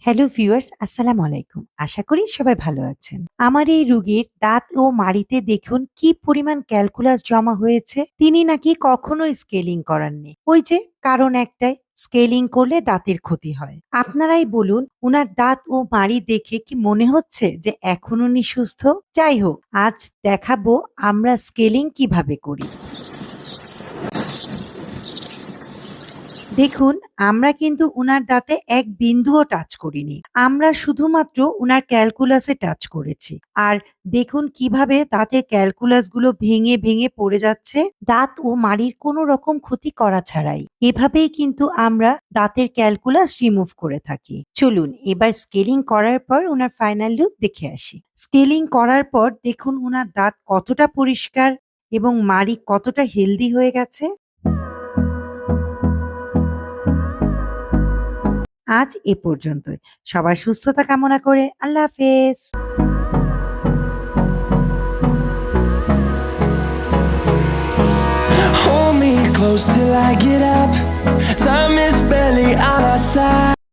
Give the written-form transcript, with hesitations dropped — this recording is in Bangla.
হ্যালো ভিউয়ার্স, আসসালামু আলাইকুম। আশা করি সবাই ভালো আছেন। আমার এই রোগীর দাঁত ও মাড়িতে দেখুন কি পরিমাণ ক্যালকুলাস জমা হয়েছে। তিনি নাকি কখনোই স্কেলিং করাননি। ওই যে কারণ একটাই, স্কেলিং করলে দাঁতের ক্ষতি হয়। আপনারাই বলুন, উনার দাঁত ও মাড়ি দেখে কি মনে হচ্ছে যে এখন উনি সুস্থ? যাই হোক, আজ দেখাবো আমরা স্কেলিং কিভাবে করি। দেখুন, আমরা কিন্তু উনার দাঁতে এক বিন্দুও টাচ করিনি। আমরা শুধুমাত্র উনার ক্যালকুলাসে টাচ করেছি। আর দেখুন কিভাবে দাঁতের ক্যালকুলাসগুলো ভেঙে, ভেঙে পড়ে যাচ্ছে, দাঁত ও মাড়ির কোনো রকম ক্ষতি করা ছাড়াই। এভাবেই কিন্তু আমরা দাঁতের ক্যালকুলাস রিমুভ করে থাকি। চলুন এবার স্কেলিং করার পর উনার ফাইনাল লুক দেখে আসি। স্কেলিং করার পর দেখুন উনার দাঁত কতটা পরিষ্কার এবং মাড়ি কতটা হেলদি হয়ে গেছে। আজ এ পর্যন্তই। সবার সুস্থতা কামনা করে আল্লাহ হাফেজ। Hold me close till I get up. Time is barely on our side.